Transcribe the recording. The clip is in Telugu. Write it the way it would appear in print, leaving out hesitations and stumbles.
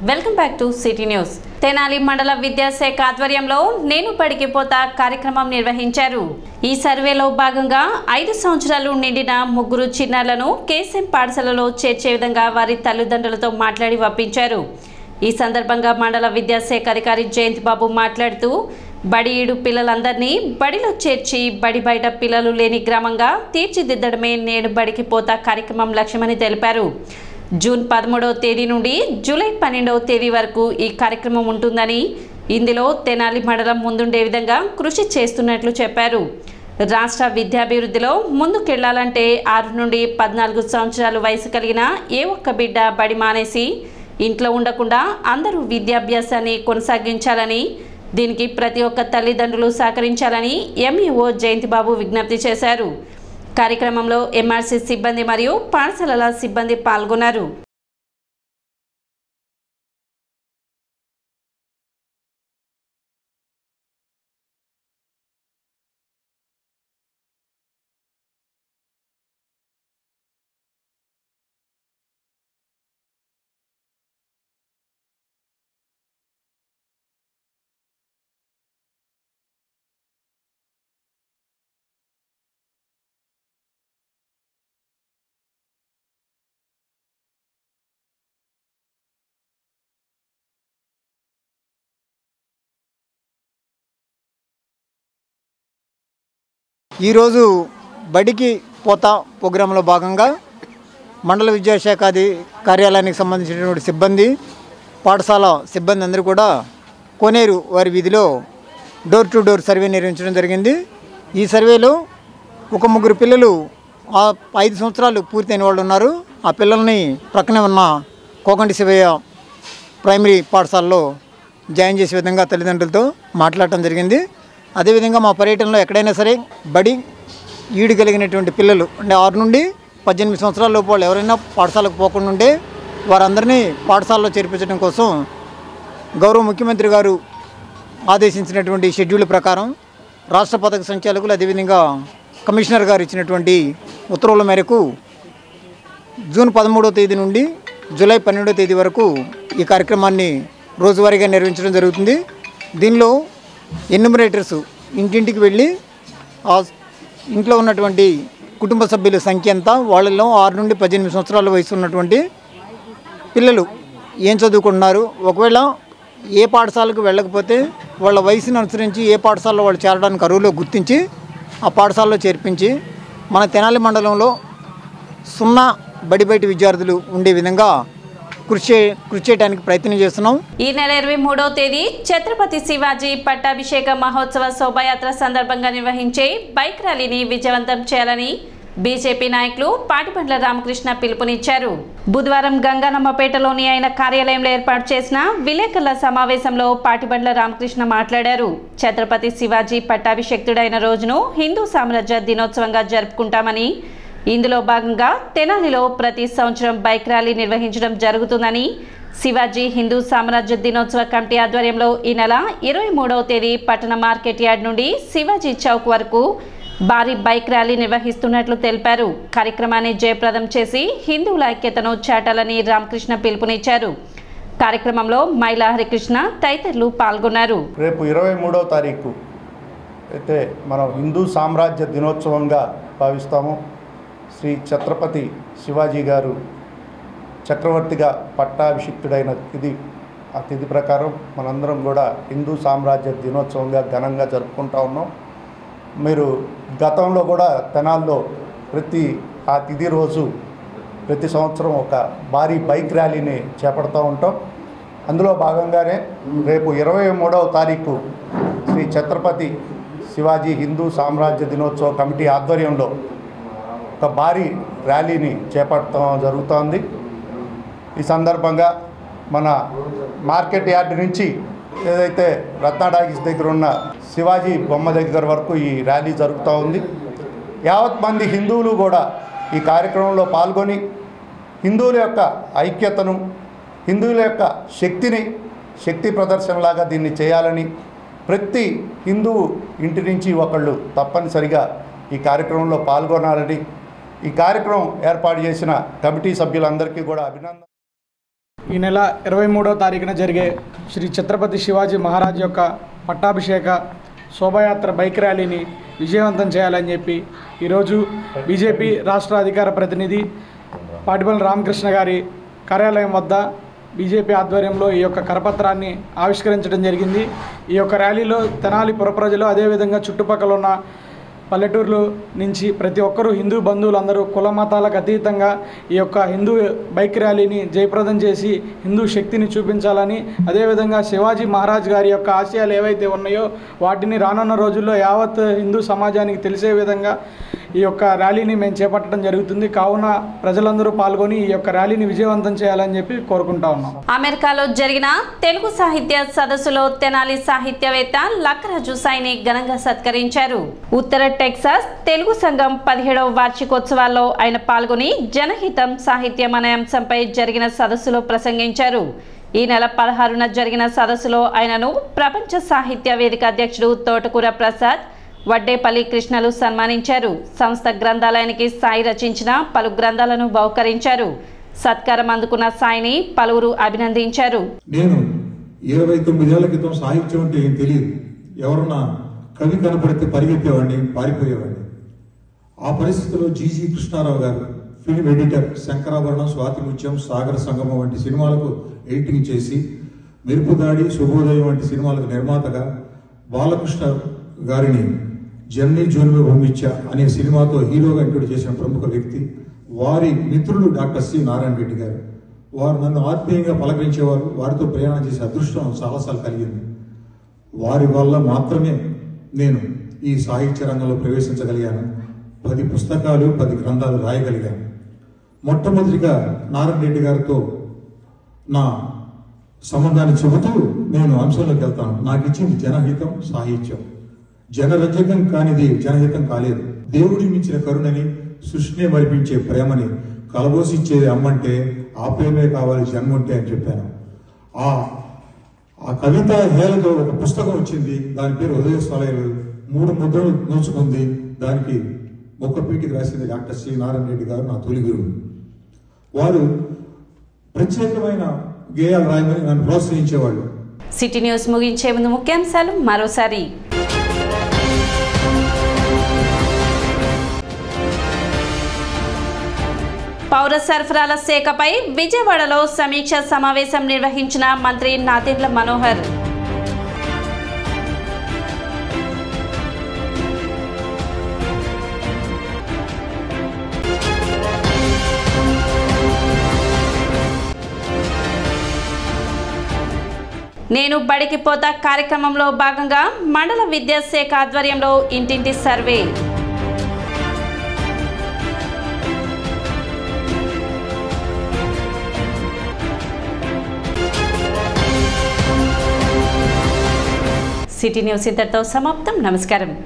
Welcome back to city news. Tenali మండల విద్యాశాఖ ఆధ్వర్యంలో నేను బడికి పోతా కార్యక్రమం నిర్వహించారు. ఈ సర్వేలో భాగంగా 5 సంవత్సరాలు నిండిన 3 చిన్నారులను కేఎస్ఎం పాఠశాలలో చేర్చే విధంగా వారి తల్లిదండ్రులతో మాట్లాడి ఒప్పించారు. ఈ సందర్భంగా మండల విద్యాశాఖ అధికారి జయంత్ బాబు మాట్లాడుతూ బడి ఈడు పిల్లలందరినీ బడిలో చేర్చి బడి బయట పిల్లలు లేని గ్రామంగా తీర్చిదిద్దడమే నేను బడికి పోతా కార్యక్రమం లక్ష్యమని తెలిపారు. జూన్ 13వ తేదీ నుండి జూలై 12వ తేదీ వరకు ఈ కార్యక్రమం ఉంటుందని, ఇందులో తెనాలి మండలం ముందుండే విధంగా కృషి చేస్తున్నట్లు చెప్పారు. రాష్ట్ర విద్యాభివృద్ధిలో ముందుకెళ్లాలంటే 6 నుండి 14 సంవత్సరాల వయసు కలిగిన ఏ ఒక్క బిడ్డ బడి మానేసి ఇంట్లో ఉండకుండా అందరూ విద్యాభ్యాసాన్ని కొనసాగించాలని, దీనికి ప్రతి ఒక్క తల్లిదండ్రులు సహకరించాలని ఎంఈఓ జయంత్ బాబు విజ్ఞప్తి చేశారు. కార్యక్రమంలో ఎంఆర్సీ సిబ్బంది మరియు పాఠశాలల సిబ్బంది పాల్గొన్నారు. ఈరోజు బడికి పోతా ప్రోగ్రాంలో భాగంగా మండల విద్యాశాఖ కార్యాలయానికి సంబంధించినటువంటి సిబ్బంది, పాఠశాల సిబ్బంది అందరూ కూడా కోనేరు వారి వీధిలో డోర్ టు డోర్ సర్వే నిర్వహించడం జరిగింది. ఈ సర్వేలో ఒక 3 పిల్లలు 5 సంవత్సరాలు పూర్తయిన వాళ్ళు ఉన్నారు. ఆ పిల్లల్ని ప్రక్కనే ఉన్న కోకంటి శివయ్య ప్రైమరీ పాఠశాలలో జాయిన్ చేసే విధంగా తల్లిదండ్రులతో మాట్లాడటం జరిగింది. అదేవిధంగా మా పర్యటనలో ఎక్కడైనా సరే బడి ఈడు కలిగినటువంటి పిల్లలు అంటే 6 నుండి 18 సంవత్సరాల లోపు వాళ్ళు ఎవరైనా పాఠశాలకు పోకుండా ఉంటే వారందరినీ పాఠశాలలో చేర్పించడం కోసం గౌరవ ముఖ్యమంత్రి గారు ఆదేశించినటువంటి షెడ్యూల్ ప్రకారం రాష్ట్ర పథక సంచాలకులు అదేవిధంగా కమిషనర్ గారు ఇచ్చినటువంటి ఉత్తర్వుల మేరకు జూన్ 13వ తేదీ నుండి జూలై 12వ తేదీ వరకు ఈ కార్యక్రమాన్ని రోజువారీగా నిర్వహించడం జరుగుతుంది. దీనిలో ఎన్యూమరేటర్స్ ఇంటింటికి వెళ్ళి ఆ ఇంట్లో ఉన్నటువంటి కుటుంబ సభ్యుల సంఖ్య ఎంత, వాళ్ళలో 6 నుండి 18 సంవత్సరాల వయసు ఉన్నటువంటి పిల్లలు ఏం చదువుకుంటున్నారు, ఒకవేళ ఏ పాఠశాలకు వెళ్ళకపోతే వాళ్ళ వయసును అనుసరించి ఏ పాఠశాలలో వాళ్ళు చేరడానికి అరువులో గుర్తించి ఆ పాఠశాలలో చేర్పించి మన తెనాలి మండలంలో 0 బడి బయట విద్యార్థులు ఉండే విధంగా కృషి చేయడానికి ప్రయత్నం చేస్తున్నాం. ఈ నెల 23వ తేదీ ఛత్రపతి శివాజీ పట్టాభిషేక మహోత్సవ శోభాయాత్ర సందర్భంగా నిర్వహించే బైక్ ర్యాలీని విజయవంతం చేయాలని బీజేపీ నాయకులు పాటిబండ్ల రామకృష్ణ పిలుపునిచ్చారు. బుధవారం గంగానమ్మపేటలోని ఆయన కార్యాలయంలో ఏర్పాటు చేసిన విలేకరుల సమావేశంలో పాటిబండ్ల రామకృష్ణ మాట్లాడారు. ఛత్రపతి శివాజీ పట్టాభిషేక్తుడైన రోజును హిందూ సామ్రాజ్య దినోత్సవంగా జరుపుకుంటామని, ఇందులో భాగంగా తెనాలిలో ప్రతి సంవత్సరం బైక్ ర్యాలీ నిర్వహించడం జరుగుతుందని, శివాజీ హిందూ సామ్రాజ్య దినోత్సవ కమిటీ ఆధ్వర్యంలో ఈ నెల 23వ తేదీ పట్టణ మార్కెట్ యార్డ్ నుండి శివాజీ చౌక్ వరకు భారీ బైక్ ర్యాలీ నిర్వహిస్తున్నట్లు తెలిపారు. కార్యక్రమాన్ని జయప్రదం చేసి హిందువుల ఐక్యతను చాటాలని రామకృష్ణ పిలుపునిచ్చారు. కార్యక్రమంలో మైలా హరికృష్ణ తదితరులు పాల్గొన్నారు. రేపు 23వ తారీఖు అయితే మనం హిందూ సామ్రాజ్య దినోత్సవంగా భావిస్తాము. శ్రీ ఛత్రపతి శివాజీ గారు చక్రవర్తిగా పట్టాభిషిక్తుడైన ఆ తిథి ప్రకారం మనందరం కూడా హిందూ సామ్రాజ్య దినోత్సవంగా ఘనంగా జరుపుకుంటా ఉన్నాం. మీరు గతంలో కూడా తెనాల్లో ఆ తిథి రోజు ప్రతి సంవత్సరం ఒక భారీ బైక్ ర్యాలీని చేపడుతూ ఉంటాం. అందులో భాగంగానే రేపు 23వ తారీఖు శ్రీ ఛత్రపతి శివాజీ హిందూ సామ్రాజ్య దినోత్సవ కమిటీ ఆధ్వర్యంలో ఒక భారీ ర్యాలీని చేపట్టడం జరుగుతోంది. ఈ సందర్భంగా మన మార్కెట్ యార్డ్ నుంచి ఏదైతే రత్నాడాగిస్ దగ్గర ఉన్న శివాజీ బొమ్మ దగ్గర వరకు ఈ ర్యాలీ జరుగుతూ ఉంది. యావత్ మంది హిందువులు కూడా ఈ కార్యక్రమంలో పాల్గొని హిందువుల యొక్క ఐక్యతను, హిందువుల యొక్క శక్తి ప్రదర్శనలాగా దీన్ని చేయాలని ప్రతి హిందువు ఇంటి నుంచి ఒకళ్ళు తప్పనిసరిగా ఈ కార్యక్రమంలో పాల్గొనాలని ఈ కార్యక్రమం ఏర్పాటు చేసిన కమిటీ సభ్యులందరికీ కూడా అభినందన. ఈ నెల 23వ తారీఖున జరిగే శ్రీ ఛత్రపతి శివాజీ మహారాజ్ యొక్క పట్టాభిషేక శోభాయాత్ర బైక్ ర్యాలీని విజయవంతం చేయాలని చెప్పి ఈరోజు బీజేపీ రాష్ట్ర అధికార ప్రతినిధి పాటిపల్లి రామకృష్ణ గారి కార్యాలయం వద్ద బీజేపీ ఆధ్వర్యంలో ఈ యొక్క కరపత్రాన్ని ఆవిష్కరించడం జరిగింది. ఈ యొక్క ర్యాలీలో తెనాలి పుర ప్రజలు అదేవిధంగా చుట్టుపక్కల ఉన్న పల్లెటూరులో నుంచి ప్రతి ఒక్కరూ హిందూ బంధువులందరూ కుల మతాలకు అతీతంగా ఈ యొక్క హిందూ బైక్ ర్యాలీని జయప్రదం చేసి హిందూ శక్తిని చూపించాలని, అదేవిధంగా శివాజీ మహారాజ్ గారి యొక్క ఆశయాలు ఏవైతే ఉన్నాయో వాటిని రానున్న రోజుల్లో యావత్ హిందూ సమాజానికి తెలిసే విధంగా ఈ యొక్క ర్యాలీని మేము చేపట్టడం జరుగుతుంది. కావున ప్రజలందరూ పాల్గొని ఈ యొక్క ర్యాలీని విజయవంతం చేయాలని చెప్పి కోరుకుంటా ఉన్నాం. అమెరికాలో జరిగిన తెలుగు సాహిత్య సదస్సులో తెనాలి సాహిత్యవేత్త లక్కరాజు సాయిని ఘనంగా సత్కరించారు. ఉత్తర టెక్సాస్ తెలుగు సంఘం 17వ వార్షికోత్సవాల్లో ఆయన పాల్గొని జనహితం సాహిత్యం అనే అంశంపై జరిగిన సదస్సులో ప్రసంగించారు. ఈ నెల 16న జరిగిన సదస్సులో ఆయనను ప్రపంచ సాహిత్య వేదిక అధ్యక్షుడు తోటకూర ప్రసాద్, వడ్డేపల్లి కృష్ణలు సన్మానించారు. సంస్థ గ్రంథాలయానికి సాయి రచించిన పలు గ్రంథాలను బహుకరించారు. సత్కారం అందుకున్న సాయిని పలువురు అభినందించారు. నేను 29 ఏళ్ల క్రితం సాహిత్యం అంటే ఏం తెలియదు. ఎవరన్నా కవి కనపడితే పరిగెత్తేవాడిని, పారిపోయేవాడిని. ఆ పరిస్థితుల్లో జీజీ కృష్ణారావు గారు ఫిల్మ్ ఎడిటర్, శంకరాభరణం, స్వాతి ముత్యం, సాగర సంగమం వంటి సినిమాలకు ఎడిటింగ్ చేసి, మెరుపుదాడి, శుభోదయం వంటి సినిమాలకు నిర్మాతగా, బాలకృష్ణ గారిని జర్నీ జోన్మే భూమిచ్చ అనే సినిమాతో హీరోగా ఇంట్రొడ్యూస్ చేసిన ప్రముఖ వ్యక్తి. వారి మిత్రులు డాక్టర్ సి నారాయణ రెడ్డి గారు. వారు నన్ను ఆత్మీయంగా పలకరించేవారు. వారితో ప్రయాణం చేసే అదృష్టం చాలాసార్లు కలిగింది. వారి వల్ల మాత్రమే నేను ఈ సాహిత్య రంగంలో ప్రవేశించగలిగాను. 10 పుస్తకాలు, 10 గ్రంథాలు రాయగలిగాను. మొట్టమొదటిగా నారాయణ రెడ్డి గారితో నా సంబంధాన్ని చెబుతూ నేను అంశంలోకి వెళ్తాను. నాకు ఇచ్చింది జనహితం సాహిత్యం. జనరంజకం కానిది జనహితం కాలేదు. దేవుడి మించిన కరుణని, సృష్టిని మరిపించే ప్రేమని కలబోసిచ్చేది అమ్మంటే ఆ ప్రేమే కావాలి జన్మంటే అని చెప్పాను. ఆ కవిత హేళతో ఒక పుస్తకం వచ్చింది. దాని పేరు ఉదయస్వలయాలు. 3 ముద్రలు నోచుకుంది. దానికి మొక్కపీటికి రాసింది డాక్టర్ సి నారాయణ రెడ్డి గారు, నా తొలి గురువు. వారు ప్రత్యేకమైన గేయాలు రాయమని నన్ను ప్రోత్సహించేవాళ్ళు. సిటీ న్యూస్ ముగించే ముందు ముఖ్యాంశాలు మరోసారి. పౌర సరఫరాల శాఖపై విజయవాడలో సమీక్ష సమావేశం నిర్వహించిన మంత్రి నాదెండ్ల మనోహర్. నేను బడికి పోతా కార్యక్రమంలో భాగంగా మండల విద్యాశాఖ ఆధ్వర్యంలో ఇంటింటి సర్వే. సిటీ న్యూస్ ఇంతటితో సమాప్తం. నమస్కారం.